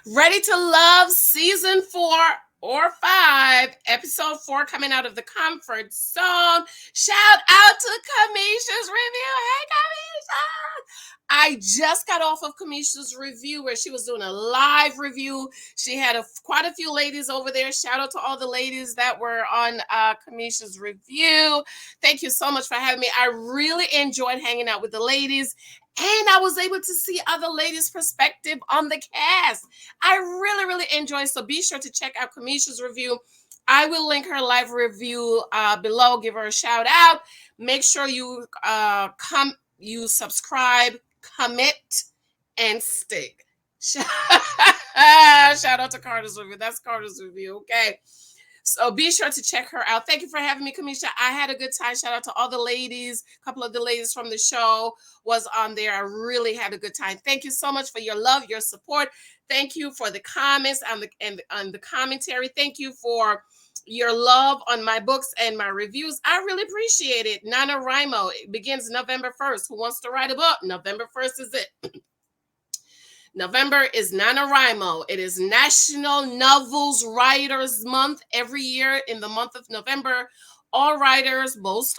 Ready to Love Season 4 or 5, Episode 4 coming out of the comfort zone. Shout out to Kamisha's review. Hey, Kamisha! I just got off of Kamisha's review where she was doing a live review. She had quite a few ladies over there. Shout out to all the ladies that were on Kamisha's review. Thank you so much for having me. I really enjoyed hanging out with the ladies. And I was able to see other ladies' perspective on the cast. I really enjoyed. So be sure to check out Kamisha's review. I will link her live review below. Give her a shout out. Make sure you subscribe, commit, and stick. Shout out to Carter's review. That's Carter's review. Okay. So be sure to check her out. Thank you for having me, Kamisha. I had a good time. Shout out to all the ladies. A couple of the ladies from the show was on there. I really had a good time. Thank you so much for your love, your support. Thank you for the comments and the commentary. Thank you for your love on my books and my reviews. I really appreciate it. NaNoWriMo, it begins November 1st. Who wants to write a book? November 1st is it. November is NaNoWriMo. It is National Novels Writers Month. Every year in the month of November, all writers, most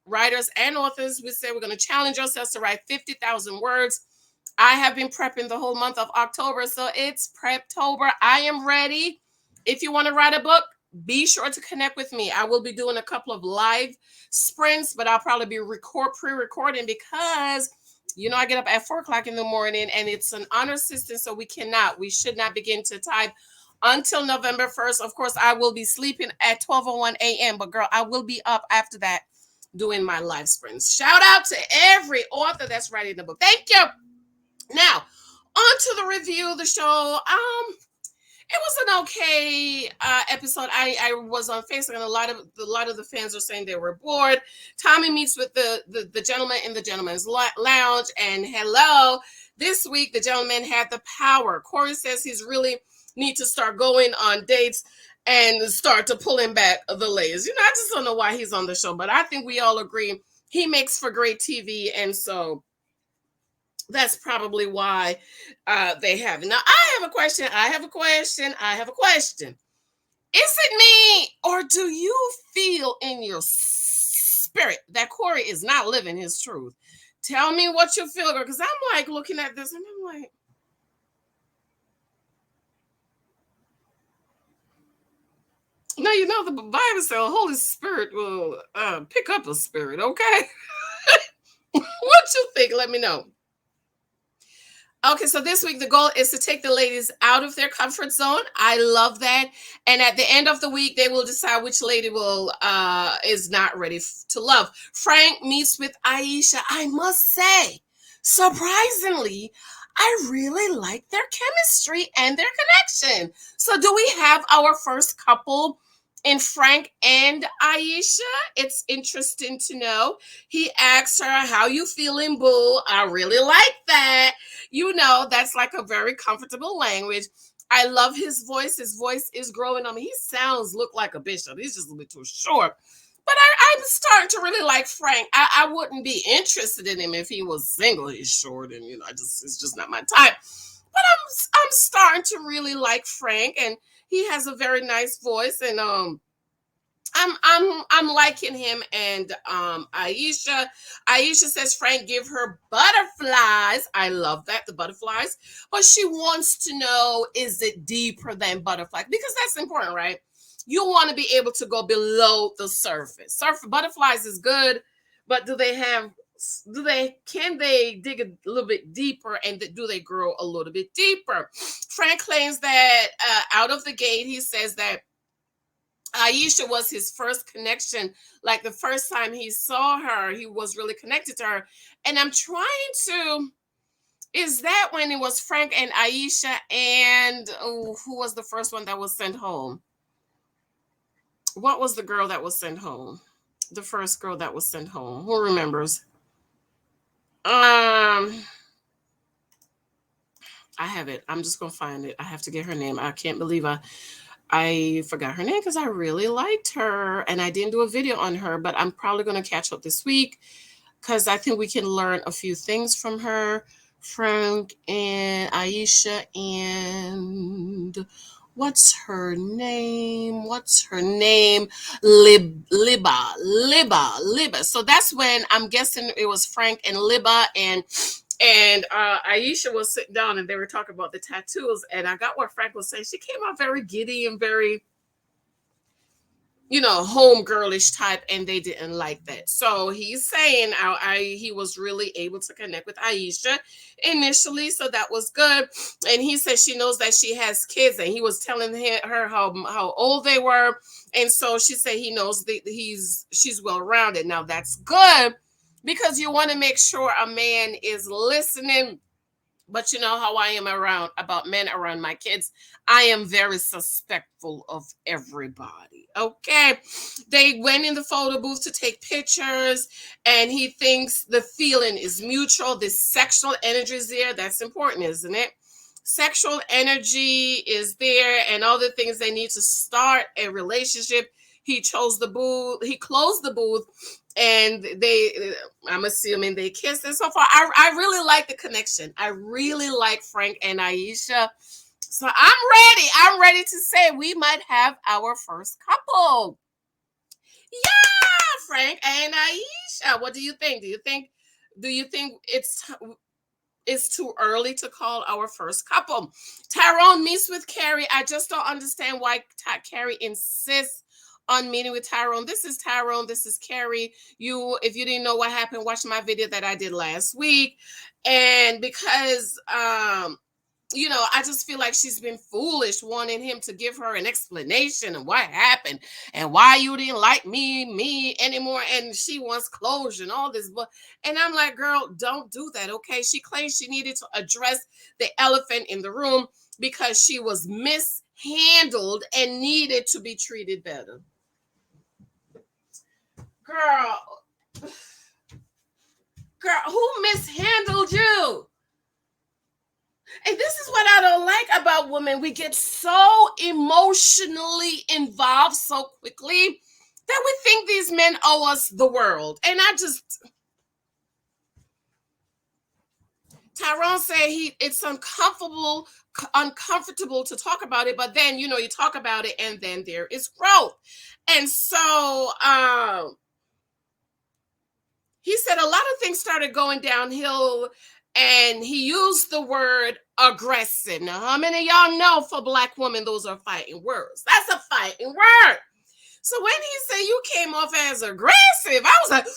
writers and authors, we say we're going to challenge ourselves to write 50,000 words. I have been prepping the whole month of October, so it's Preptober. I am ready. If you want to write a book, be sure to connect with me. I will be doing a couple of live sprints, but I'll probably be pre-recording because I get up at 4 o'clock in the morning and it's an honor system. So we should not begin to type until November 1st. Of course, I will be sleeping at 12:01 a.m. But girl, I will be up after that doing my live sprints. Shout out to every author that's writing the book. Thank you. Now, on to the review of the show. It was an okay episode. I was on Facebook, and a lot of the fans are saying they were bored. Tommy meets with the gentleman in the gentleman's lounge, and hello, this week the gentleman had the power. Corey says he's really need to start going on dates and start to pulling back the ladies. I just don't know why he's on the show, but I think we all agree he makes for great TV, and so that's probably why they have it. Now, I have a question. Is it me, or do you feel in your spirit that Corey is not living his truth? Tell me what you feel, girl, because I'm like looking at this and I'm like, no, the Bible says the Holy Spirit will pick up a spirit, okay? What you think? Let me know. Okay, so this week the goal is to take the ladies out of their comfort zone. I love that. And at the end of the week, they will decide which lady is not ready to love. Frank meets with Aisha. I must say, surprisingly, I really like their chemistry and their connection. So do we have our first couple in Frank and Aisha? It's interesting to know. He asks her, how you feeling, boo? I really like that. That's like a very comfortable language. I love his voice. His voice is growing on me. He look like a bishop. He's just a little bit too short. But I'm starting to really like Frank. I wouldn't be interested in him if he was single. He's short and, it's just not my type. But I'm starting to really like Frank, and he has a very nice voice, and I'm liking him and Aisha. Aisha says Frank give her butterflies. I love that, the butterflies. But she wants to know, is it deeper than butterflies? Because that's important, right? You want to be able to go below the surface. Butterflies is good, but can they dig a little bit deeper, and do they grow a little bit deeper? Frank claims that out of the gate, he says that Aisha was his first connection. Like the first time he saw her, he was really connected to her. And I'm trying to, is that when it was Frank and Aisha, and who was the first one that was sent home? What was the girl that was sent home? The first girl that was sent home. Who remembers? I have it. I'm just going to find it. I have to get her name. I can't believe I forgot her name because I really liked her, and I didn't do a video on her, but I'm probably going to catch up this week because I think we can learn a few things from her. Frank and Aisha and what's her name? What's her name? Liba. So that's when I'm guessing it was Frank and Liba and Aisha was sitting down and they were talking about the tattoos. And I got what Frank was saying. She came out very giddy and very, home girlish type, and they didn't like that. So he's saying he was really able to connect with Aisha initially, so that was good. And he said she knows that she has kids, and he was telling her how old they were, and so she said he knows that she's well rounded. Now that's good because you want to make sure a man is listening. But you know how I am about men around my kids. I am very suspectful of everybody. Okay. They went in the photo booth to take pictures, and he thinks the feeling is mutual. This sexual energy is there. That's important, isn't it? Sexual energy is there, and all the things they need to start a relationship. He chose the booth, he closed the booth, and I'm assuming they kissed. And so far, I really like the connection. I really like Frank and Aisha. So I'm ready to say we might have our first couple. Yeah, Frank and Aisha. What do you think? Do you think it's too early to call our first couple? Tyrone meets with Carrie. I just don't understand why Carrie insists on meeting with Tyrone. This is Tyrone. This is Carrie. If you didn't know what happened, watch my video that I did last week. And because I just feel like she's been foolish wanting him to give her an explanation of what happened and why you didn't like me anymore. And she wants closure and all this. And I'm like, girl, don't do that. Okay. She claims she needed to address the elephant in the room because she was mishandled and needed to be treated better. Girl, who mishandled you? And this is what I don't like about women. We get so emotionally involved so quickly that we think these men owe us the world. And Tyrone said it's uncomfortable to talk about it, but then you talk about it and then there is growth. And so he said a lot of things started going downhill. And he used the word aggressive. Now, how many of y'all know for Black women, those are fighting words? That's a fighting word. So when he said you came off as aggressive, I was like,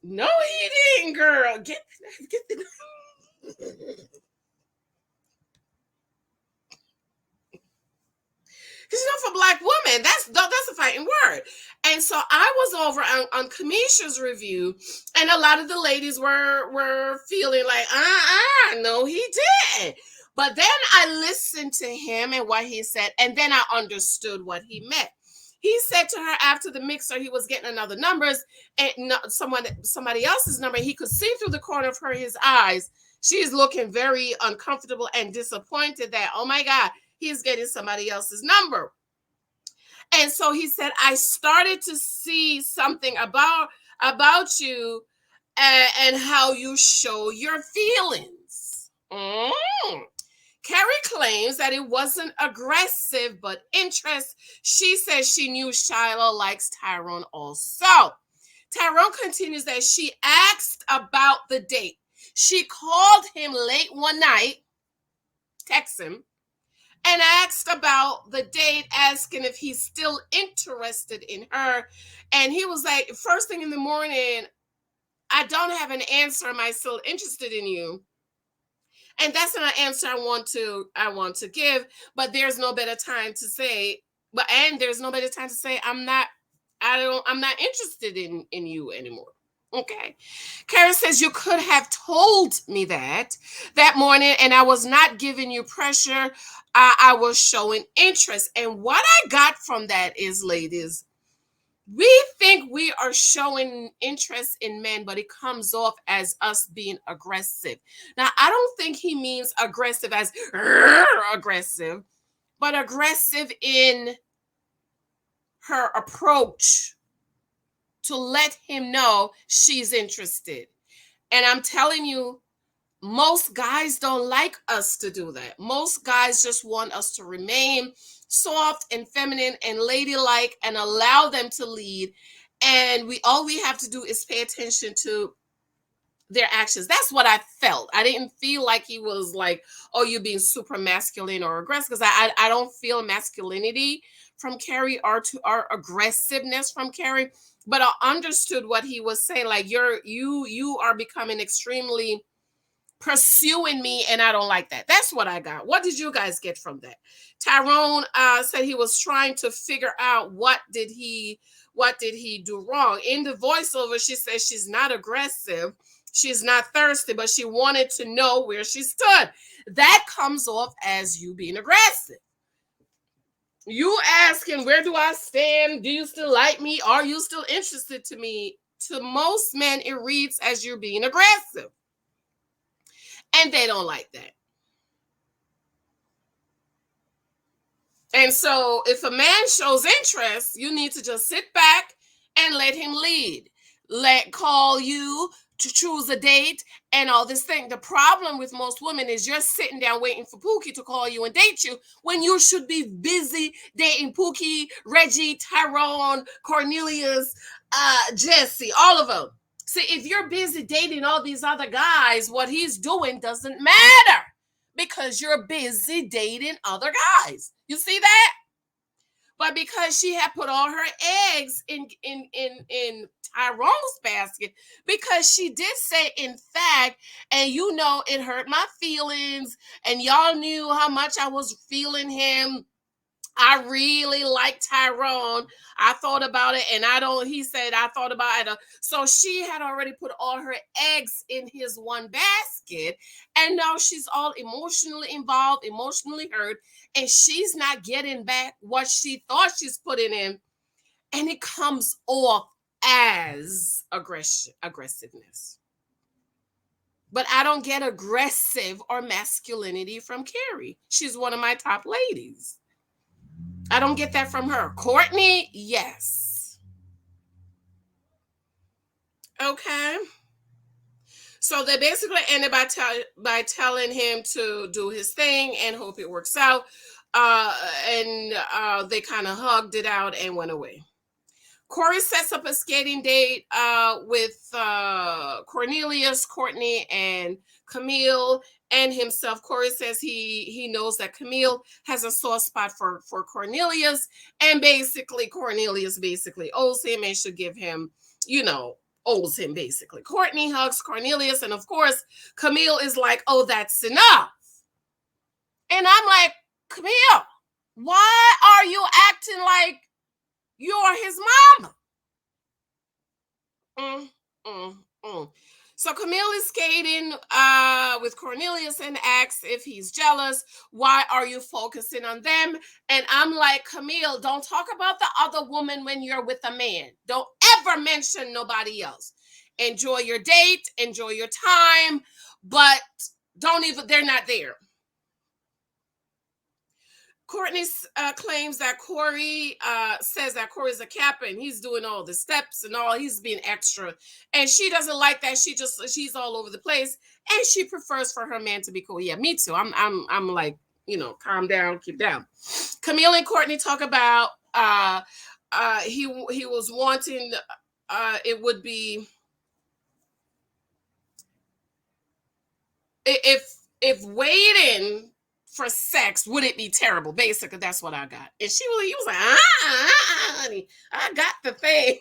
no, he didn't, girl. Get the... Because for Black women, that's a fighting word. And so I was over on Kamisha's review, and a lot of the ladies were feeling like, no, he didn't. But then I listened to him and what he said, and then I understood what he meant. He said to her after the mixer, he was getting another numbers and somebody else's number. He could see through the corner of his eyes. She's looking very uncomfortable and disappointed that, oh my God, he's getting somebody else's number. And so he said, I started to see something about you and how you show your feelings. Carrie claims that it wasn't aggressive, but interest. She says she knew Shiloh likes Tyrone also. Tyrone continues that she asked about the date. She called him late one night, text him, and asked about the date, asking if he's still interested in her. And he was like, first thing in the morning, I don't have an answer. Am I still interested in you? And that's not an answer I want to give, but there's no better time to say, there's no better time to say I'm not interested in you anymore. Okay. Karen says you could have told me that morning, and I was not giving you pressure. I was showing interest. And what I got from that is, ladies, we think we are showing interest in men, but it comes off as us being aggressive. Now, I don't think he means aggressive as aggressive, but aggressive in her approach to let him know she's interested. And I'm telling you, most guys don't like us to do that. Most guys just want us to remain soft and feminine and ladylike and allow them to lead. And all we have to do is pay attention to their actions. That's what I felt. I didn't feel like he was like, oh, you're being super masculine or aggressive, because I don't feel masculinity from Carrie or aggressiveness from Carrie. But I understood what he was saying. Like you are becoming extremely pursuing me, and I don't like that. That's what I got. What did you guys get from that? Tyrone said he was trying to figure out what did he do wrong. In the voiceover, she says she's not aggressive, she's not thirsty, but she wanted to know where she stood. That comes off as you being aggressive. You asking, where do I stand? Do you still like me? Are you still interested to me? To most men, it reads as you're being aggressive. And they don't like that. And so if a man shows interest, you need to just sit back and let him lead. Call you to choose a date and all this thing. The problem with most women is you're sitting down waiting for Pookie to call you and date you when you should be busy dating Pookie, Reggie, Tyrone, Cornelius, Jesse, all of them. See, if you're busy dating all these other guys, what he's doing doesn't matter because you're busy dating other guys. You see that? But because she had put all her eggs in Tyrone's basket, because she did say, in fact, and you know, it hurt my feelings, and y'all knew how much I was feeling him. I really like Tyrone. I thought about it, and he said, I thought about it. So she had already put all her eggs in his one basket, and now she's all emotionally involved, emotionally hurt, and she's not getting back what she thought she's putting in, and it comes off as aggressiveness. But I don't get aggressive or masculinity from Carrie. She's one of my top ladies. I don't get that from her. Courtney, yes. Okay. So they basically ended by telling him to do his thing and hope it works out. And they kind of hugged it out and went away. Corey sets up a skating date with Cornelius, Courtney, and Camille and himself. Corey says he knows that Camille has a soft spot for Cornelius, and basically Cornelius basically owes him and should give him, owes him basically. Courtney hugs Cornelius, and of course Camille is like, oh, that's enough. And I'm like, Camille, why are you acting like you're his mama? So Camille is skating with Cornelius and asks if he's jealous. Why are you focusing on them? And I'm like, Camille, don't talk about the other woman when you're with a man. Don't ever mention nobody else. Enjoy your date, enjoy your time, but they're not there. Courtney claims that Corey says that Corey's a captain. He's doing all the steps and all. He's being extra, and she doesn't like that. She's all over the place, and she prefers for her man to be cool. Yeah, me too. I'm like, calm down, keep down. Camille and Courtney talk about he was wanting. It would be if waiting for sex, would it be terrible? Basically, that's what I got. And he was like, honey, I got the thing.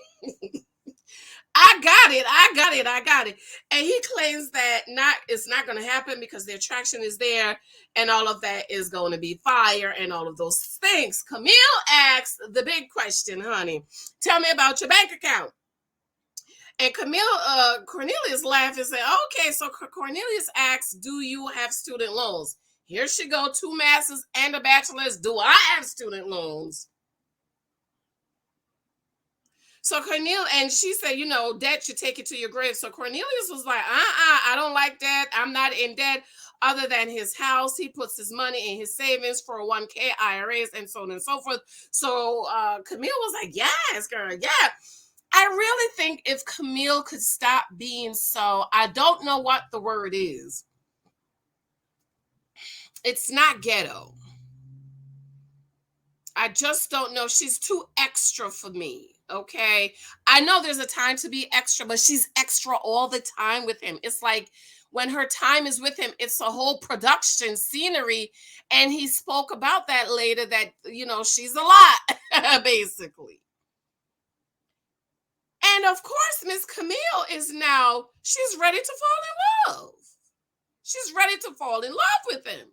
I got it. And he claims that it's not going to happen because the attraction is there and all of that is going to be fire and all of those things. Camille asks the big question, honey, tell me about your bank account. And Cornelius laughed and said, okay, so Cornelius asks, do you have student loans? Here she go, 2 masters and a bachelor's. Do I have student loans? So and she said, debt should take you to your grave. So Cornelius was like, I don't like that. I'm not in debt other than his house. He puts his money in his savings for 1K, IRAs, and so on and so forth. So Camille was like, yes, girl, yeah. I really think if Camille could stop being so, I don't know what the word is, It's not ghetto. I just don't know. She's too extra for me. Okay. I know there's a time to be extra, but she's extra all the time with him. It's like when her time is with him, it's a whole production scenery. And he spoke about that later that, she's a lot, basically. And of course, Miss Camille she's ready to fall in love. She's ready to fall in love with him.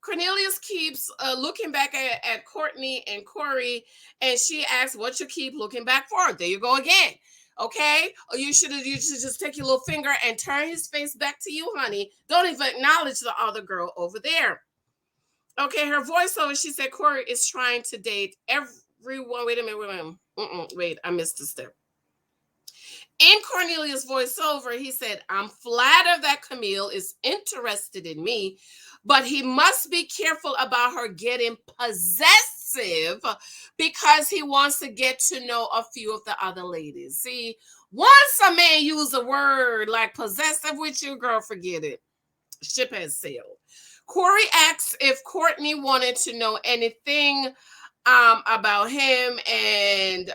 Cornelius keeps looking back at Courtney and Corey, and she asks, "What you keep looking back for?" There you go again. Okay, or you should just take your little finger and turn his face back to you, honey. Don't even acknowledge the other girl over there. Okay, her voiceover. She said Corey is trying to date everyone. Wait a minute. Wait, I missed a step. In Cornelius' voiceover, he said, "I'm flattered that Camille is interested in me, but he must be careful about her getting possessive because he wants to get to know a few of the other ladies." See, once a man use a word like possessive with you, girl, forget it. Ship has sailed. Corey asks if Courtney wanted to know anything about him, and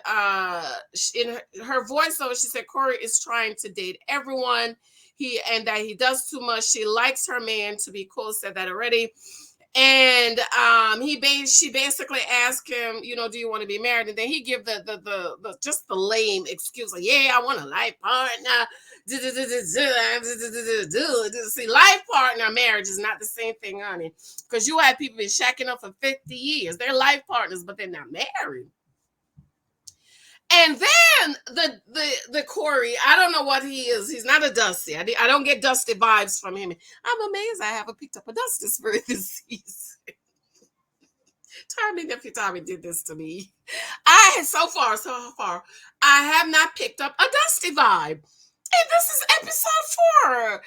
in her voiceover she said Corey is trying to date everyone, that he does too much. She likes her man to be cool, said that already. And she basically asked him, do you want to be married? And then he give the just the lame excuse, like, yeah, I want a life partner. See, life partner marriage is not the same thing, honey, because you have people been shacking up for 50 years. They're life partners, but they're not married. And then the Corey, I don't know what he is. He's not a Dusty. I don't get Dusty vibes from him. I'm amazed I haven't picked up a Dusty spirit this season. Nephew Tommy did this to me. So far, I have not picked up a Dusty vibe. And this is episode 4.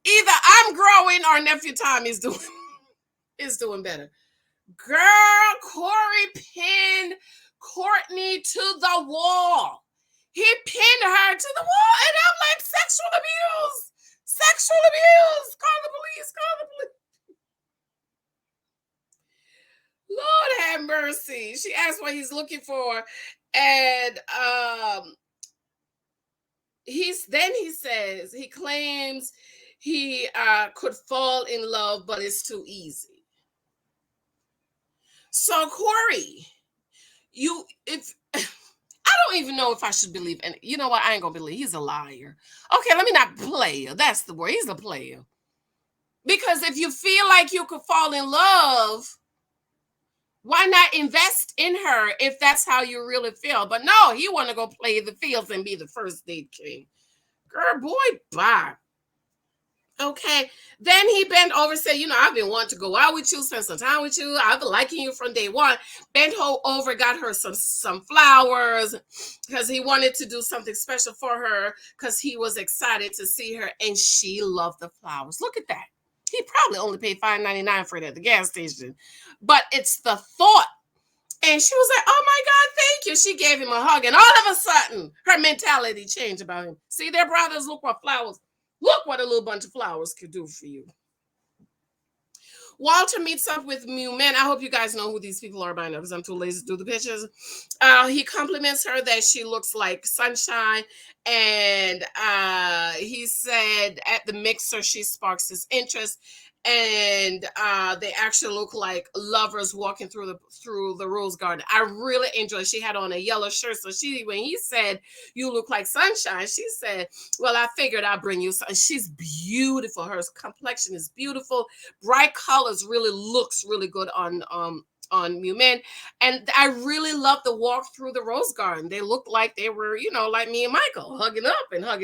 Either I'm growing or Nephew Tommy is doing better. Girl, Corey pinned Courtney to the wall. He pinned her to the wall, and I'm like, sexual abuse. Call the police. Lord have mercy. She asked what he's looking for, and he says he claims he could fall in love, but it's too easy. So Corey, I don't even know if I should believe, and you know what? I ain't gonna believe. He's a liar. Okay, let me not player. That's the word. He's a player. Because if you feel like you could fall in love, why not invest in her if that's how you really feel? But no, he want to go play the fields and be the first date king. Girl, boy, bye. Okay. Then he bent over and said, I've been wanting to go out with you, spend some time with you. I've been liking you from day one. Bent over, got her some flowers because he wanted to do something special for her because he was excited to see her, and she loved the flowers. Look at that. He probably only paid $5.99 for it at the gas station. But it's the thought. And she was like, oh my God, thank you. She gave him a hug. And all of a sudden, her mentality changed about him. See, their brothers, look what a little bunch of flowers could do for you. Walter meets up with Mew Men. I hope you guys know who these people are by now because I'm too lazy to do the pictures. He compliments her that she looks like sunshine. And he said at the mixer, she sparks his interest. And they actually look like lovers walking through the rose garden. I really enjoyed. She had on a yellow shirt, so when he said you look like sunshine, she said, "Well, I figured I'd bring you." She's beautiful. Her complexion is beautiful. Bright colors looks really good on Mew Men. And I really love the walk through the rose garden. They looked like they were, like me and Michael, hugging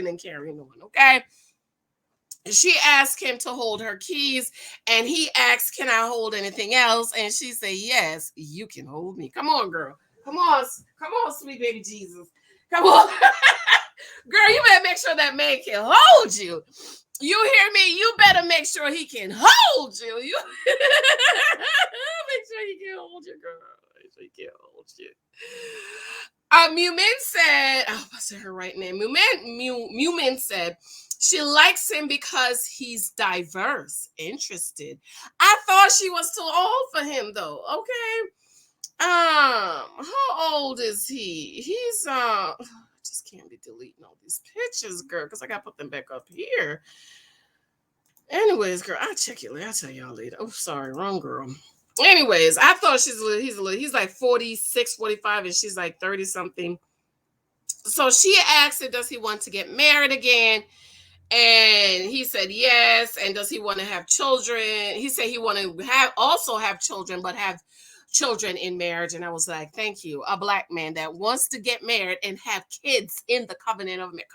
and carrying on. Okay. She asked him to hold her keys, and he asked, can I hold anything else? And she said, yes, you can hold me. Come on, girl. Come on, sweet baby Jesus. Come on. Girl, you better make sure that man can hold you. You hear me? You better make sure he can hold you. You make sure he can hold you, girl. Make sure he can hold you. Mew Men said, I say her right name. Mew Men said, She likes him because he's diverse, interested. I thought she was too old for him though. Okay. How old is he? He's I just can't be deleting all these pictures, girl, because I gotta put them back up here. Anyways, girl, I'll check it later. I'll tell y'all later. Oh, sorry, wrong girl. Anyways, I thought he's like 46, 45, and she's like 30 something. So she asked him, does he want to get married again? And he said yes. And does he want to have children? He said he want to have children, but have children in marriage. And I was like, thank you, a black man that wants to get married and have kids in the covenant of marriage.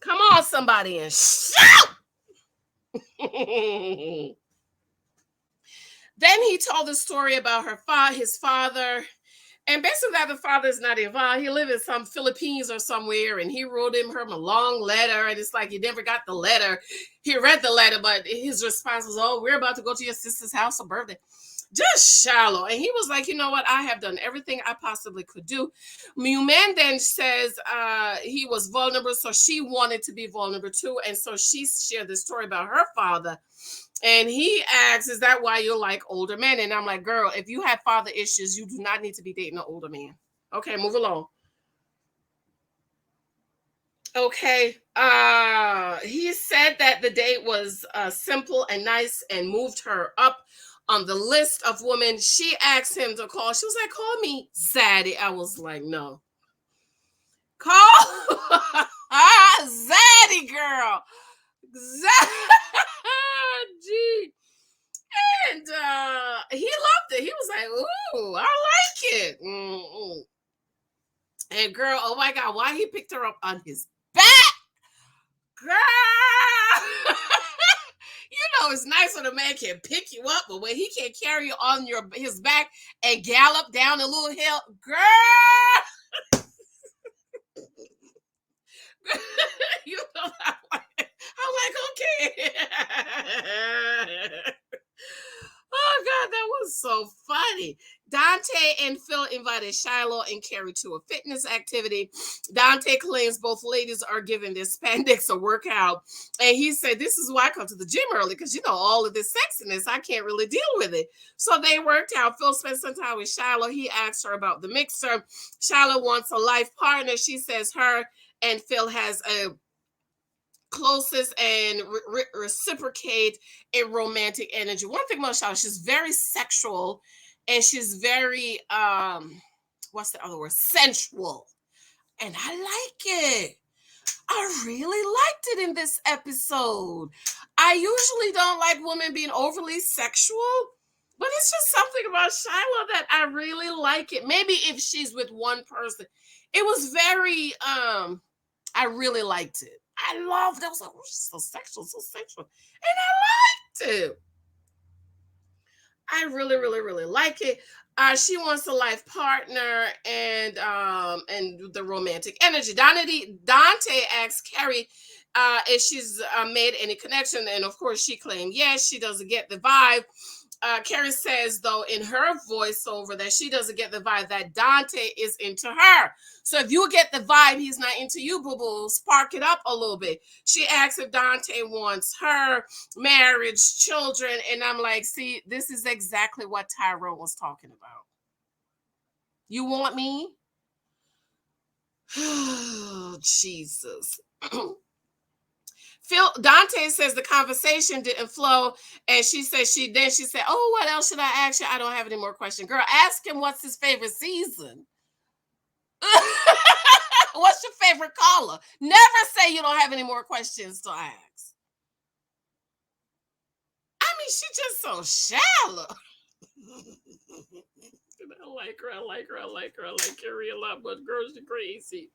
Come on, somebody, and shout. Then he told a story about his father. And basically, that the father is not involved. He lived in some Philippines or somewhere, and he wrote him a long letter. And it's like he never got the letter. He read the letter, but his response was, "Oh, we're about to go to your sister's house for birthday." Just shallow. And he was like, you know what? I have done everything I possibly could do. Muman then says he was vulnerable, so she wanted to be vulnerable too. And so she shared the story about her father. And he asks, is that why you like older men? And I'm like, girl, if you have father issues, you do not need to be dating an older man. Okay, move along. Okay. He said that the date was simple and nice and moved her up on the list of women. She asked him to call. She was like, call me Zaddy. I was like, no. Call Zaddy, girl. Zaddy. And he loved it. He was like, ooh, I like it. Mm-mm. And girl, oh my God, why he picked her up on his back? Girl. It's nice when a man can pick you up, but when he can carry you on his back and gallop down a little hill, girl. I'm like, okay. Oh God, that was so funny. Dante and Phil invited Shiloh and Carrie to a fitness activity. Dante claims both ladies are giving their spandex a workout. And he said, this is why I come to the gym early, because all of this sexiness, I can't really deal with it. So they worked out. Phil spent some time with Shiloh. He asked her about the mixer. Shiloh wants a life partner. She says her and Phil has a closest and reciprocate a romantic energy. One thing about Charlotte, she's very sexual and she's very what's the other word? Sensual. And I like it. I really liked it in this episode. I usually don't like women being overly sexual, but it's just something about Shiloh that I really like it. Maybe if she's with one person. It was very I really liked it. I loved it. I was like, oh, she's so sexual, so sexual. And I liked it. I really, really, really like it. She wants a life partner and the romantic energy. Dante asks Carrie if she's made any connection, and of course she claimed yes. She doesn't get the vibe. Carrie says, though, in her voiceover that she doesn't get the vibe that Dante is into her. So if you get the vibe he's not into you, boo-boo, spark it up a little bit. She asks if Dante wants her, marriage, children. And I'm like, see, this is exactly what Tyrone was talking about. You want me? Oh, Jesus. Dante says the conversation didn't flow, and she said, oh, what else should I ask you? I don't have any more questions. Girl, ask him what's his favorite season. What's your favorite color? Never say you don't have any more questions to ask. I mean, she's just so shallow. I like her. I like Carrie a lot, but girl, she's crazy.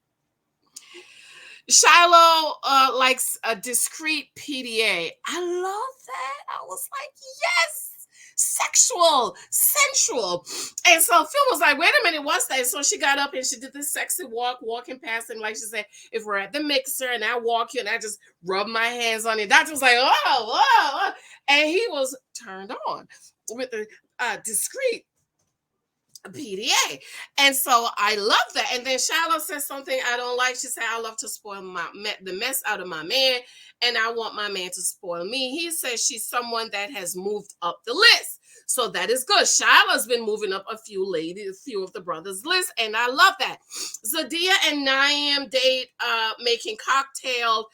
Shiloh likes a discreet PDA. I love that. I was like, yes, sexual, sensual. And so Phil was like, wait a minute, what's that? So she got up and she did this sexy walking past him. Like she said, if we're at the mixer and I walk you and I just rub my hands on it. Doctor was like, oh. And he was turned on with the discreet. PDA. And so I love that. And then Shiloh says something I don't like. She said, I love to spoil the mess out of my man, and I want my man to spoil me. He says she's someone that has moved up the list. So that is good. Shiloh's been moving up a few of the brothers' list, and I love that. Zadia and Naeem date making cocktail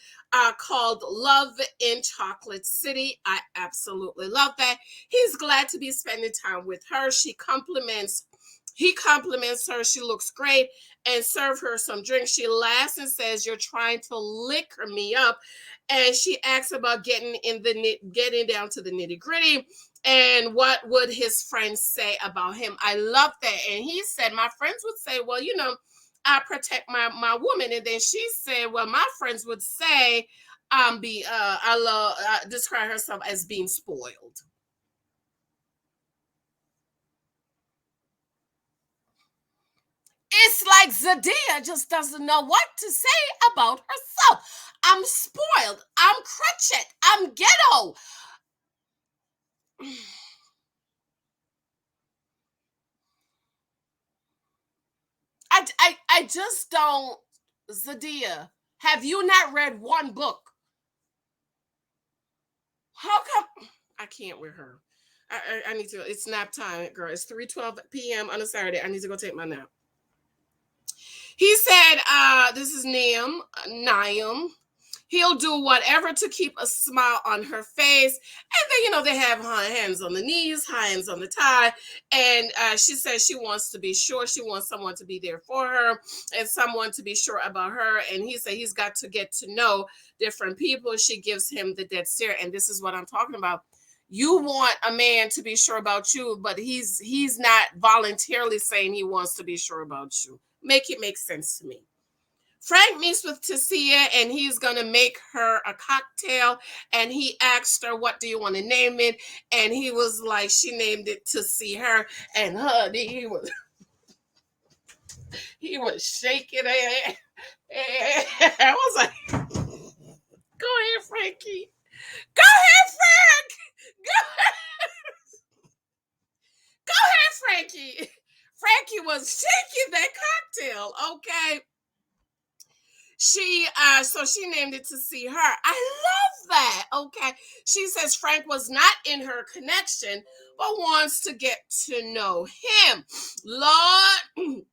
called Love in Chocolate City. I absolutely love that. He's glad to be spending time with her. He compliments her. She looks great and serve her some drinks. She laughs and says, "You're trying to liquor me up." And she asks about getting down to the nitty gritty. And what would his friends say about him? I love that. And he said, my friends would say, well, I protect my woman. And then she said, well, my friends would say, describe herself as being spoiled. It's like Zadia just doesn't know what to say about herself. I'm spoiled. I'm crutchet. I'm ghetto. I just don't. Zadia, have you not read one book? How come? I can't with her. I need to. It's nap time, girl. It's 3:12 p.m. on a Saturday. I need to go take my nap. He said, this is Naeem. He'll do whatever to keep a smile on her face. And then, they have hands on the knees, hands on the thigh. And she says she wants to be sure. She wants someone to be there for her and someone to be sure about her. And he said he's got to get to know different people. She gives him the dead stare. And this is what I'm talking about. You want a man to be sure about you, but he's not voluntarily saying he wants to be sure about you. Make it make sense to me. Frank meets with Tasia and he's going to make her a cocktail. And he asked her, what do you want to name it? And he was like, she named it To See Her. And honey, he was shaking it. I was like, go ahead, Frankie. Go ahead, Frank. Go ahead, Frankie. Frankie was shaking that cocktail, okay? So she named it To See Her. I love that. Okay. She says Frank was not in her connection, but wants to get to know him. Lord,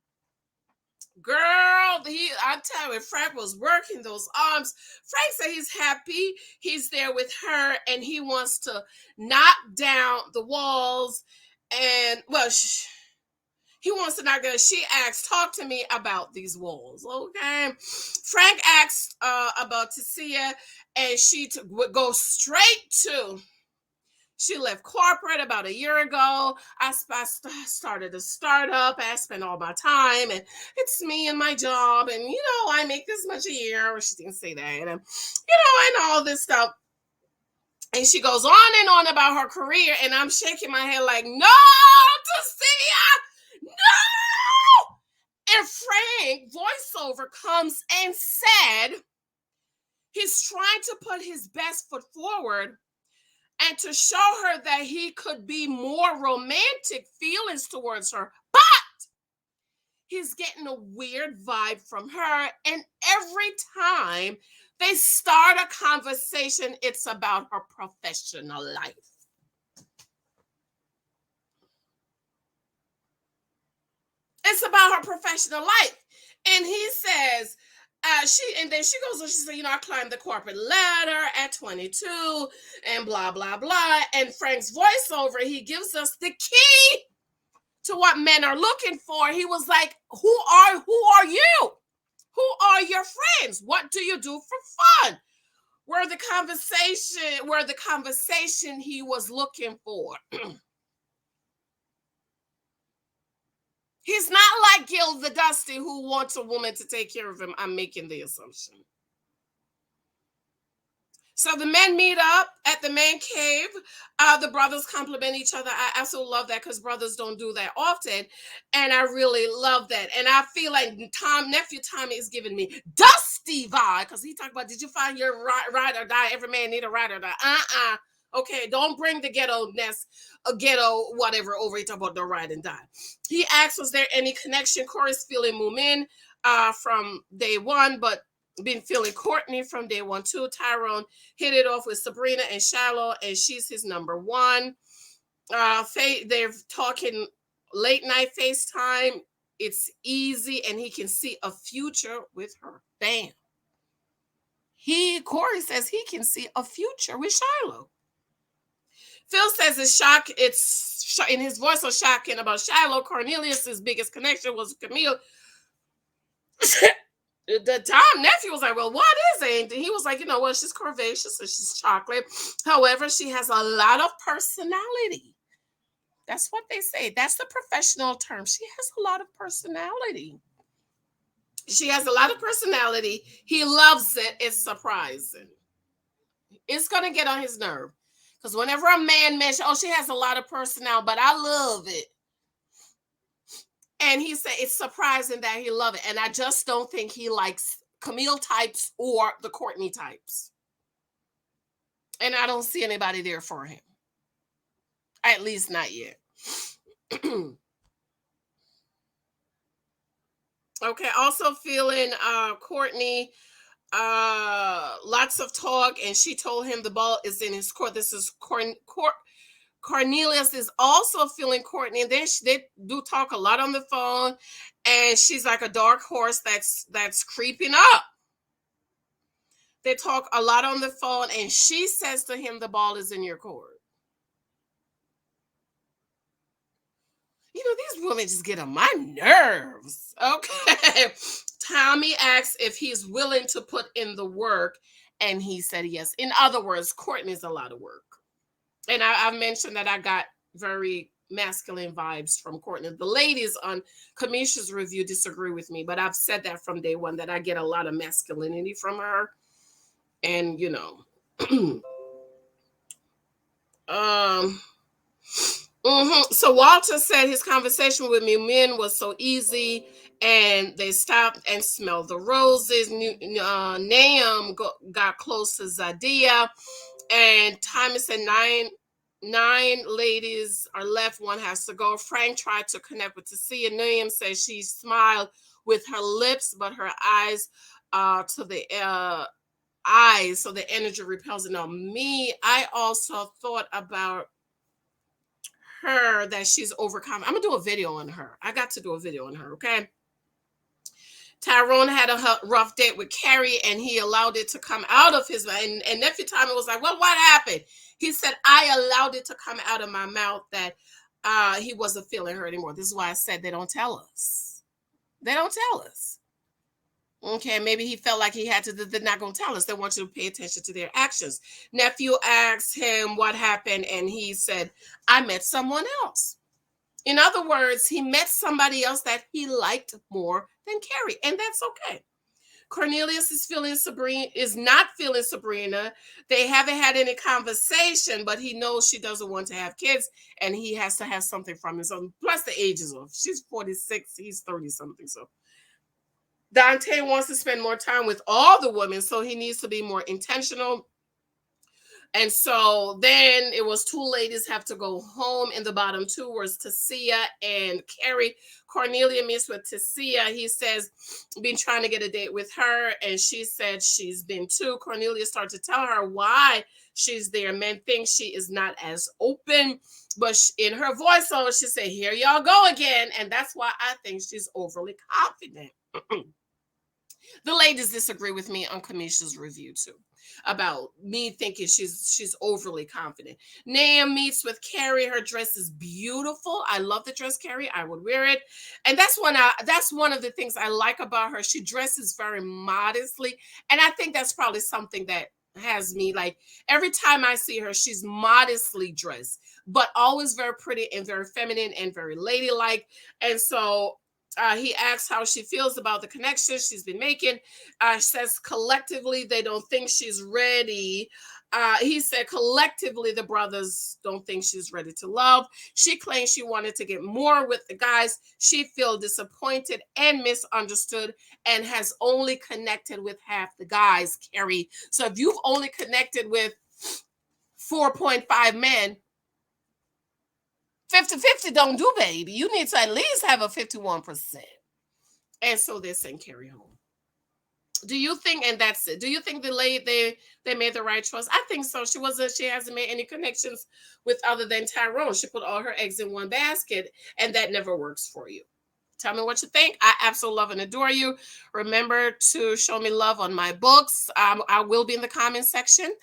girl, I'm telling you, Frank was working those arms. Frank said he's happy. He's there with her and he wants to knock down the walls. And well, he wants to knock down. She asked, talk to me about these walls, okay? Frank asked about Tasia, and she would go straight to, she left corporate about a year ago. I started a startup. I spent all my time, and it's me and my job, and, I make this much a year. Or she didn't say that, and, and all this stuff. And she goes on and on about her career, and I'm shaking my head like, no, Tasia! No! And Frank voiceover comes and said he's trying to put his best foot forward and to show her that he could be more romantic feelings towards her, but he's getting a weird vibe from her. And every time they start a conversation, it's about her professional life. It's about her professional life. And he says, then she goes on, she said, I climbed the corporate ladder at 22 and blah, blah, blah. And Frank's voiceover, he gives us the key to what men are looking for. He was like, who are you? Who are your friends? What do you do for fun? Were the conversation he was looking for. He's not like Gil the Dusty who wants a woman to take care of him. I'm making the assumption. So the men meet up at the man cave. The brothers compliment each other. I absolutely love that because brothers don't do that often. And I really love that. And I feel like nephew Tommy is giving me Dusty vibe because he talked about, did you find your ride or die? Every man need a ride or die. Okay, don't bring the ghetto nest, a ghetto whatever over it about the ride and die. He asks, was there any connection? Corey's feeling Moomin from day one, but been feeling Courtney from day one too. Tyrone hit it off with Sabrina and Shallow, and she's his number one. They're talking late night FaceTime. It's easy, and he can see a future with her. Bam. Corey says he can see a future with Shiloh. Phil says it's in his voice so shocking about Shiloh. Cornelius's biggest connection was Camille. The Tom nephew was like, well, what is it? And he was like, you know what? She's curvaceous and she's chocolate. However, she has a lot of personality. That's what they say. That's the professional term. She has a lot of personality. She has a lot of personality. He loves it. It's surprising. It's going to get on his nerve. Because whenever a man mentions, oh, she has a lot of personality, but I love it. And he said it's surprising that he loves it. And I just don't think he likes Camille types or the Courtney types. And I don't see anybody there for him. At least not yet. Okay, also feeling Courtney, lots of talk, and she told him the ball is in his court. This is Cornelius is also feeling Courtney, and then they do talk a lot on the phone, and she's like a dark horse that's creeping up. They talk a lot on the phone, and she says to him, the ball is in your court. You know, these women just get on my nerves. Okay. Tommy asks if he's willing to put in the work, and he said yes. In other words, Courtney's a lot of work. And I mentioned that I got very masculine vibes from Courtney. The ladies on Kamisha's review disagree with me, but I've said that from day one, that I get a lot of masculinity from her. And, you know, So Walter said his conversation with Moomin was so easy, and they stopped and smelled the roses. Naam got close to Zadia, and Thomas said nine ladies are left. One has to go. Frank tried to connect with Tasia. Naam said she smiled with her lips, but her eyes to the eyes, so the energy repels it. Now, me, I also thought about her that she's overcome. I'm gonna do a video on her. I got to do a video on her. Okay. Tyrone had a rough date with Carrie, and he allowed it to come out of his mouth. And nephew Tommy was like, well, what happened? He said, I allowed it to come out of my mouth that he wasn't feeling her anymore. This is why I said they don't tell us. They don't tell us. Okay, maybe he felt like he had to. They're not going to tell us. They want you to pay attention to their actions. Nephew asked him what happened, and he said, I met someone else. In other words, he met somebody else that he liked more than Carrie, and that's okay. Cornelius is not feeling Sabrina. They haven't had any conversation, but he knows she doesn't want to have kids, and he has to have something from his own. Plus, the age is off. She's 46, he's 30-something, so. Dante wants to spend more time with all the women, so he needs to be more intentional. And so then it was two ladies have to go home. In the bottom two was Tasia and Carrie. Cornelia meets with Tasia. He says, been trying to get a date with her, and she said she's been too. Cornelia started to tell her why she's there. Men think she is not as open, but in her voiceover, she said, here y'all go again. And that's why I think she's overly confident. The ladies disagree with me on Kamisha's review too, about me thinking she's overly confident. Naam meets with Carrie. Her dress is beautiful. I love the dress, Carrie. I would wear it. And that's one of the things I like about her. She dresses very modestly. And I think that's probably something that has me like, every time I see her, she's modestly dressed, but always very pretty and very feminine and very ladylike. And so he asks how she feels about the connection she's been making. Says collectively they don't think she's ready. He said collectively the brothers don't think she's ready to love. She claims she wanted to get more with the guys. She feels disappointed and misunderstood and has only connected with half the guys, Carrie. So if you've only connected with 4.5 men, 50-50 don't do, baby. You need to at least have a 51%. And so they're saying carry home. Do you think, and that's it, do you think they made the right choice? I think so. She hasn't made any connections with other than Tyrone. She put all her eggs in one basket, and that never works for you. Tell me what you think. I absolutely love and adore you. Remember to show me love on my books. I will be in the comment section.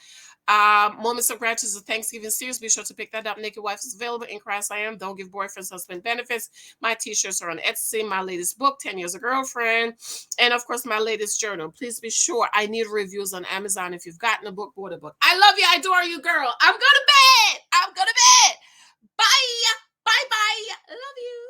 Moments of Gratitude, the Thanksgiving series. Be sure to pick that up. Naked Wife is available. In Christ I Am. Don't Give Boyfriends Husband Benefits. My t-shirts are on Etsy. My latest book, 10 Years a Girlfriend. And of course, my latest journal. Please be sure. I need reviews on Amazon. If you've gotten a book, bought a book. I love you. I adore you, girl. I'm going to bed. Bye. Bye-bye. Love you.